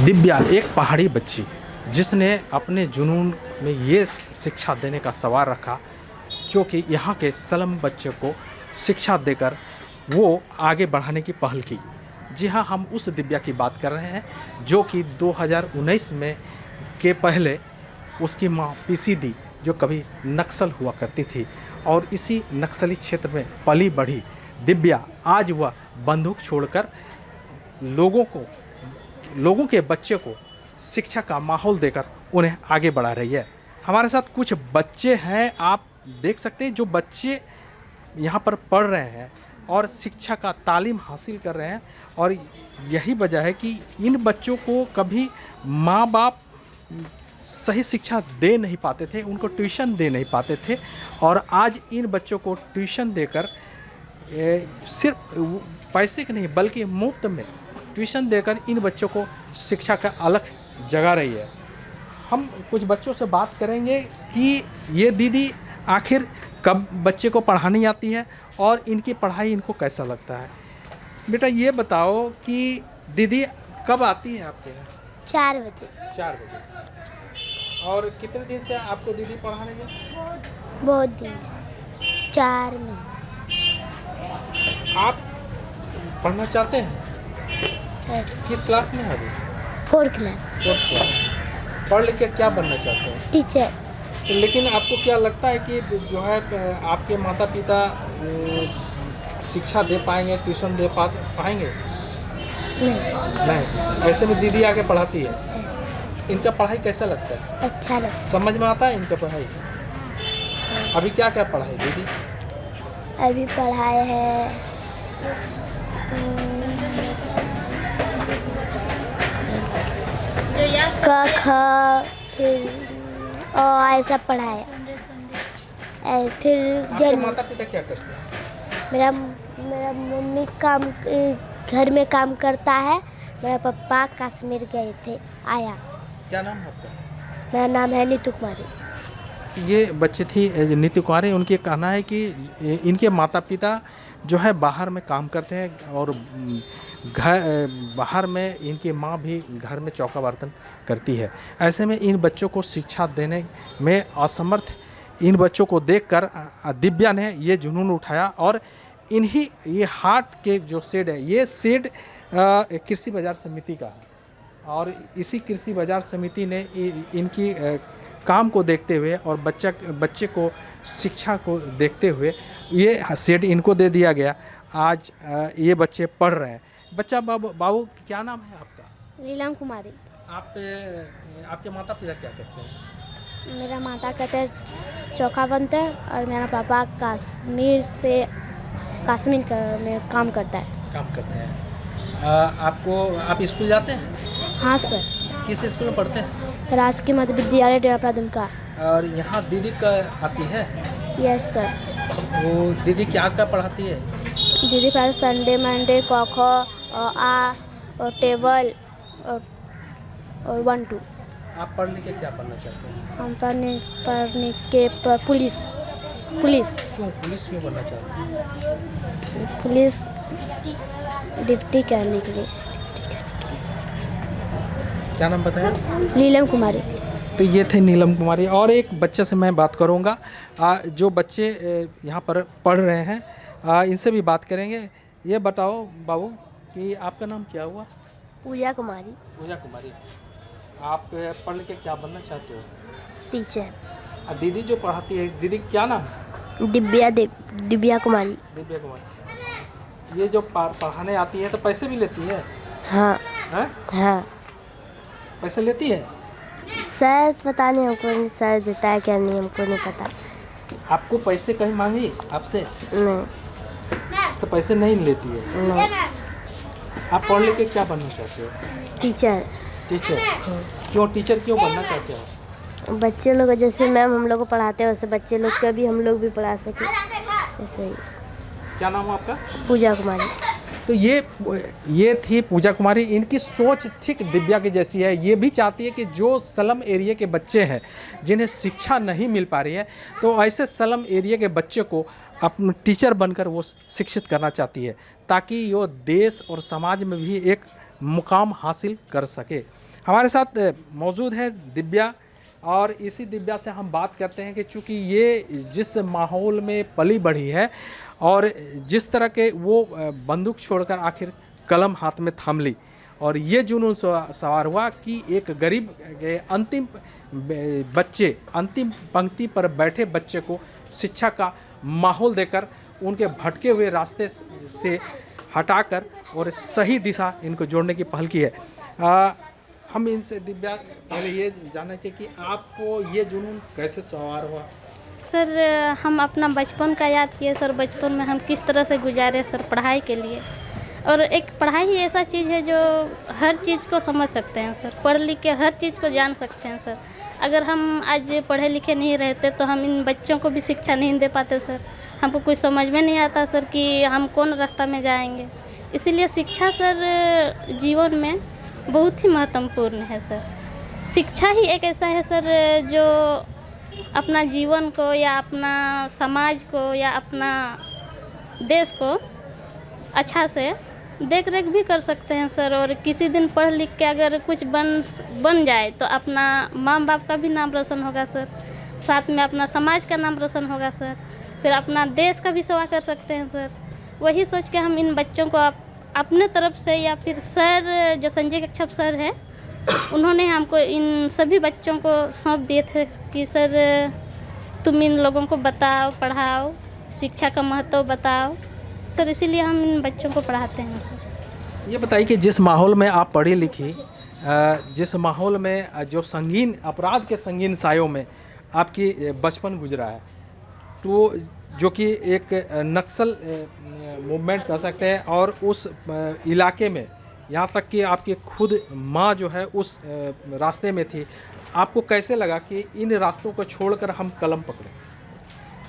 दिव्या एक पहाड़ी बच्ची जिसने अपने जुनून में ये शिक्षा देने का सवाल रखा जो कि यहाँ के स्लम बच्चे को शिक्षा देकर वो आगे बढ़ाने की पहल की। जी हाँ, हम उस दिव्या की बात कर रहे हैं जो कि 2019 में के पहले उसकी माँ पीसीदी जो कभी नक्सल हुआ करती थी और इसी नक्सली क्षेत्र में पली बढ़ी दिव्या आज वह बंदूक छोड़कर लोगों के बच्चे को शिक्षा का माहौल देकर उन्हें आगे बढ़ा रही है। हमारे साथ कुछ बच्चे हैं, आप देख सकते हैं, जो बच्चे यहाँ पर पढ़ रहे हैं और शिक्षा का तालीम हासिल कर रहे हैं। और यही वजह है कि इन बच्चों को कभी माँ बाप सही शिक्षा दे नहीं पाते थे, उनको ट्यूशन दे नहीं पाते थे। और आज इन बच्चों को ट्यूशन देकर सिर्फ पैसे के नहीं बल्कि मुफ्त में ट्यूशन देकर इन बच्चों को शिक्षा का अलग जगा रही है। हम कुछ बच्चों से बात करेंगे कि ये दीदी आखिर कब बच्चे को पढ़ानी आती है और इनकी पढ़ाई इनको कैसा लगता है। बेटा ये बताओ कि दीदी कब आती है आपके यहाँ? 4 बजे। 4 बजे। और कितने दिन से आपको दीदी पढ़ा रही है? बहुत दिन से, 4 महीने। आप पढ़ना चाहते हैं? किस क्लास में है अभी? 4 क्लास। 4th class. पढ़ लिख के क्या बनना चाहते हैं? टीचर। लेकिन आपको क्या लगता है कि जो है आपके माता पिता शिक्षा दे पाएंगे, ट्यूशन दे पाएंगे? नहीं। ऐसे में दीदी आके पढ़ाती है। इनका पढ़ाई कैसा लगता है? अच्छा लगता है। समझ में आता है इनका पढ़ाई? अभी क्या क्या पढ़ाई दीदी? अभी पढ़ाए है क ख फिर ऐसा पढ़ाए। फिर आपके माता पिता क्या करते हैं? मेरा मम्मी काम घर में काम करता है। मेरा पापा कश्मीर गए थे, आया। क्या नाम है आपका? मेरा नाम है नीतू कुमारी। ये बच्चे थी नीतू कुमारी। उनके कहना है कि इनके माता पिता जो है बाहर में काम करते हैं और बाहर में इनकी माँ भी घर में चौका बर्तन करती है। ऐसे में इन बच्चों को शिक्षा देने में असमर्थ इन बच्चों को देखकर दिव्या ने ये जुनून उठाया और इन्हीं ये हाट के जो शेड है, ये शेड कृषि बाजार समिति का है। और इसी कृषि बाजार समिति ने इनकी काम को देखते हुए और बच्चे को शिक्षा को देखते हुए ये शेड इनको दे दिया गया। आज ये बच्चे पढ़ रहे हैं। बच्चा बाबू क्या नाम है आपका? नीलम कुमारी। आपके माता पिता क्या करते हैं? मेरा माता कहते हैं चौका बनता है और मेरा पापा कश्मीर में काम करता है। आप स्कूल जाते हैं? हाँ सर। किस स्कूल में पढ़ते हैं? राजकीय मध्य विद्यालय डेरा दुमका। और यहाँ दीदी का आती है? Yes sir. वो दीदी क्या पढ़ाती है? दीदी पढ़ाते संडे मंडे क ख और आ और टेबल और 1 2। आप पढ़ लिख के क्या पढ़ना चाहते हैं? हम पढ़ने के पुलिस। क्यों बनना चाहते हैं? पुलिस ड्यूटी करने के लिए। क्या नाम बताया? नीलम कुमारी। तो ये थे नीलम कुमारी। और एक बच्चे से मैं बात करूँगा जो बच्चे यहाँ पर पढ़ रहे हैं, इनसे भी बात करेंगे। ये बताओ बाबू कि आपका नाम क्या हुआ? पूजा कुमारी। पूजा कुमारी। आप पढ़ लिख के क्या बनना चाहते हो? टीचर। दीदी जो पढ़ाती है, दीदी क्या नाम? दिव्या कुमारी। दिव्या कुमारी। ये जो पढ़ाने आती है तो पैसे भी लेती है? हाँ। हाँ। पैसे लेती है? शायद पता नहीं, हमको शायद देता है क्या, नहीं हमको नहीं पता। आपको पैसे कहीं मांगी आपसे? नहीं। तो पैसे नहीं लेती है? नहीं। आप पढ़ लिख के क्या बनना चाहते हो? टीचर। क्यों टीचर क्यों बनना चाहते हो? बच्चे लोग जैसे मैम हम लोग को पढ़ाते हैं वैसे बच्चे लोग का भी हम लोग भी पढ़ा सके, ऐसे ही। क्या नाम है आपका? पूजा कुमारी। तो ये थी पूजा कुमारी। इनकी सोच ठीक दिव्या की जैसी है। ये भी चाहती है कि जो स्लम एरिया के बच्चे हैं जिन्हें शिक्षा नहीं मिल पा रही है, तो ऐसे स्लम एरिया के बच्चे को अपने टीचर बनकर वो शिक्षित करना चाहती है, ताकि वो देश और समाज में भी एक मुकाम हासिल कर सके। हमारे साथ मौजूद है दिव्या, और इसी दिव्या से हम बात करते हैं कि चूँकि ये जिस माहौल में पली बढ़ी है और जिस तरह के वो बंदूक छोड़कर आखिर कलम हाथ में थाम ली, और ये जुनून सवार हुआ कि एक गरीब अंतिम बच्चे, अंतिम पंक्ति पर बैठे बच्चे को शिक्षा का माहौल देकर उनके भटके हुए रास्ते से हटाकर और सही दिशा इनको जोड़ने की पहल की है। हम इनसे दिव्या पहले ये जानना चाहिए कि आपको ये जुनून कैसे सवार हुआ? सर हम अपना बचपन का याद किए सर, बचपन में हम किस तरह से गुजारे सर पढ़ाई के लिए। और एक पढ़ाई ही ऐसा चीज़ है जो हर चीज़ को समझ सकते हैं सर, पढ़ लिख के हर चीज़ को जान सकते हैं सर। अगर हम आज पढ़े लिखे नहीं रहते तो हम इन बच्चों को भी शिक्षा नहीं दे पाते सर। हमको कुछ समझ में नहीं आता सर कि हम कौन रास्ता में जाएंगे। इसीलिए शिक्षा सर जीवन में बहुत ही महत्वपूर्ण है सर। शिक्षा ही एक ऐसा है सर जो अपना जीवन को या अपना समाज को या अपना देश को अच्छा से देख रेख भी कर सकते हैं सर। और किसी दिन पढ़ लिख के अगर कुछ बन जाए तो अपना माँ बाप का भी नाम रोशन होगा सर, साथ में अपना समाज का नाम रोशन होगा सर, फिर अपना देश का भी सेवा कर सकते हैं सर। वही सोच के हम इन बच्चों को अपने तरफ से, या फिर सर जो संजय कच्छप सर हैं उन्होंने हमको इन सभी बच्चों को सौंप दिए थे कि सर तुम इन लोगों को बताओ, पढ़ाओ, शिक्षा का महत्व बताओ सर। इसीलिए हम इन बच्चों को पढ़ाते हैं सर। ये बताइए कि जिस माहौल में आप पढ़ी लिखी, जिस माहौल में जो संगीन अपराध के संगीन सायों में आपकी बचपन गुजरा है, तो जो कि एक नक्सल मूवमेंट कह सकते हैं, और उस इलाके में यहाँ तक कि आपकी खुद माँ जो है उस रास्ते में थी, आपको कैसे लगा कि इन रास्तों को छोड़कर हम कलम पकड़ें?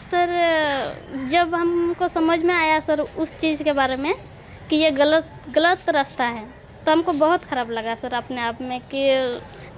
सर जब हमको समझ में आया सर उस चीज़ के बारे में कि ये गलत रास्ता है, तो हमको बहुत ख़राब लगा सर अपने आप में कि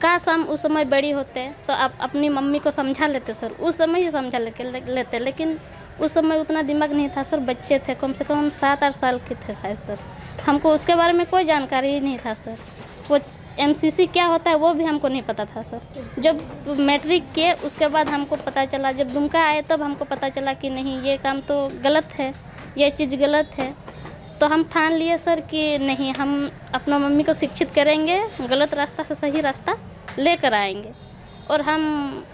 काश हम उस समय बड़ी होते तो आप अपनी मम्मी को समझा लेते सर, उस समय ही समझा लेते। लेकिन उस समय उतना दिमाग नहीं था सर, बच्चे थे, कम से कम हम 7-8 साल के थे शायद सर। हमको उसके बारे में कोई जानकारी ही नहीं था सर। वो MCC क्या होता है वो भी हमको नहीं पता था सर। जब मैट्रिक किए उसके बाद हमको पता चला, जब दुमका आए तब हमको पता चला कि नहीं ये काम तो गलत है, ये चीज़ गलत है। तो हम ठान लिए सर कि नहीं, हम अपना मम्मी को शिक्षित करेंगे, गलत रास्ता से सही रास्ता लेकर आएंगे। और हम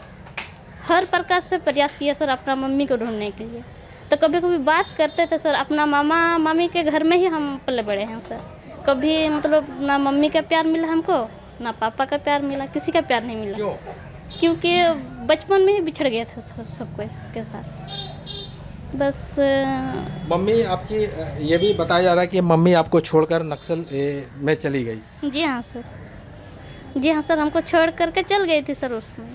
हर प्रकार से प्रयास किए सर अपना मम्मी को ढूंढने के लिए। तो कभी कभी बात करते थे सर, अपना मामा मामी के घर में ही हम पले बड़े हैं सर। कभी मतलब ना मम्मी का प्यार मिला हमको, ना पापा का प्यार मिला, किसी का प्यार नहीं मिला। क्यों? क्योंकि बचपन में ही बिछड़ गए थे सर सबको के साथ। बस मम्मी आपकी, ये भी बताया जा रहा है कि मम्मी आपको छोड़कर नक्सल में चली गई। जी हाँ सर, जी हाँ सर, हमको छोड़ करके चल गई थी सर उसमें।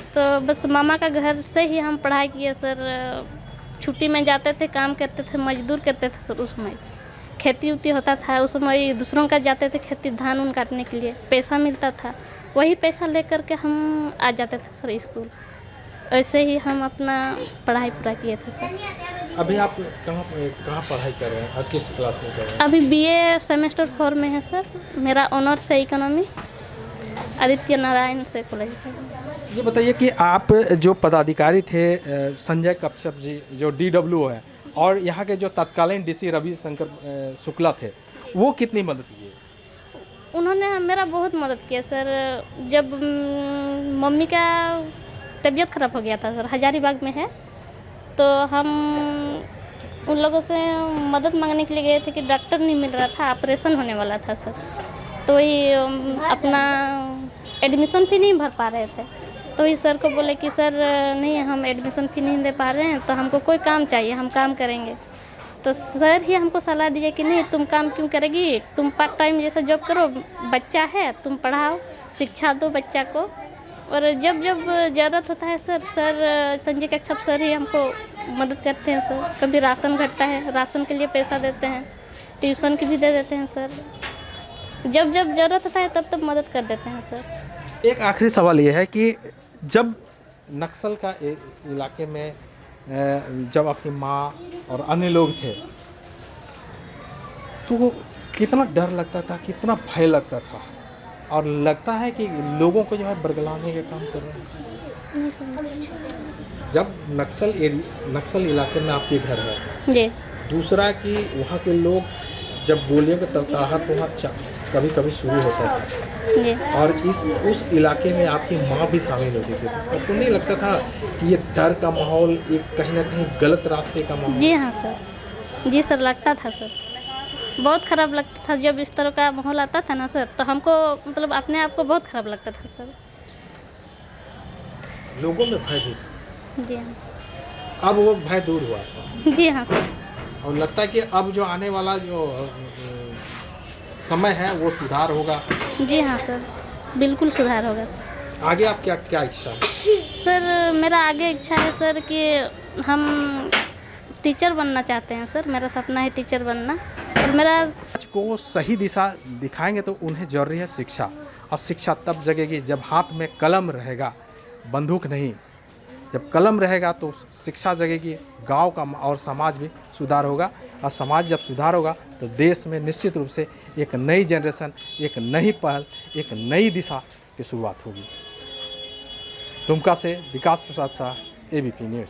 तो बस मामा का घर से ही हम पढ़ाई किए सर। छुट्टी में जाते थे, काम करते थे, मजदूर करते थे सर। उसमें खेती उती होता था, उस समय दूसरों का जाते थे खेती, धान उन काटने के लिए पैसा मिलता था, वही पैसा लेकर के हम आ जाते थे सर स्कूल। ऐसे ही हम अपना पढ़ाई पूरा किए थे सर। अभी आप कहाँ पढ़ाई कर रहे हैं और किस क्लास में कर रहे हैं? अभी BA सेमेस्टर 4 में है सर। मेरा ऑनर्स है इकोनॉमिक्स, आदित्य नारायण से कॉलेज है। ये बताइए कि आप जो पदाधिकारी थे संजय कच्छप जी जो DWO है, और यहाँ के जो तत्कालीन DC रविशंकर शुक्ला थे, वो कितनी मदद किए? उन्होंने मेरा बहुत मदद किया सर। जब मम्मी का तबीयत ख़राब हो गया था सर, हजारीबाग में है, तो हम उन लोगों से मदद मांगने के लिए गए थे कि डॉक्टर नहीं मिल रहा था, ऑपरेशन होने वाला था सर। तो ये अपना एडमिशन फ़ी नहीं भर पा रहे थे, तो इस सर को बोले कि सर नहीं, हम एडमिशन फ़ी नहीं दे पा रहे हैं, तो हमको कोई काम चाहिए, हम काम करेंगे। तो सर ही हमको सलाह दिए कि नहीं, तुम काम क्यों करेगी, तुम पार्ट टाइम जैसा जॉब करो, बच्चा है, तुम पढ़ाओ, शिक्षा दो बच्चा को। और जब जब ज़रूरत होता है सर संजय कच्छप सर ही हमको मदद करते हैं सर। कभी राशन घटता है, राशन के लिए पैसा देते हैं, ट्यूशन की भी दे देते हैं सर। जब जब ज़रूरत होता है तब मदद कर देते हैं सर। एक आखिरी सवाल ये है कि जब नक्सल का इलाके में जब आपकी माँ और अन्य लोग थे, तो कितना डर लगता था, कितना भय लगता था, और लगता है कि लोगों को जो है बरगलाने का काम कर रहे हैं। नहीं समझ। जब नक्सल इलाके में आपके घर है, जी दूसरा कि वहाँ के लोग जब गोलियों का तड़ताहट वहाँ कभी कभी शुरू होता था, जी और उस इलाके में आपकी माँ भी शामिल होती थी, तो आपको नहीं लगता था कि ये डर का माहौल, एक कहीं ना कहीं गलत रास्ते का माहौल? जी हाँ सर, जी सर, लगता था सर, बहुत ख़राब लगता था जब इस तरह का माहौल आता था ना सर, तो हमको मतलब अपने आप को बहुत ख़राब लगता था सर। लोगों में भय भी था। जी हाँ। अब वो भय दूर हुआ, जी हाँ सर। और लगता है कि अब जो आने वाला जो समय है वो सुधार होगा। जी हाँ सर, बिल्कुल सुधार होगा सर। आगे आप क्या क्या इच्छा है? सर मेरा आगे इच्छा है सर कि हम टीचर बनना चाहते हैं सर, मेरा सपना है टीचर बनना। और मेरा समाज को सही दिशा दिखाएंगे तो उन्हें जरूरी है शिक्षा, और शिक्षा तब जगेगी जब हाथ में कलम रहेगा, बंदूक नहीं। जब कलम रहेगा तो शिक्षा जगेगी, गांव का और समाज भी सुधार होगा, और समाज जब सुधार होगा तो देश में निश्चित रूप से एक नई जनरेशन, एक नई पहल, एक नई दिशा की शुरुआत होगी। दुमका से विकास प्रसाद शाह, ABP न्यूज।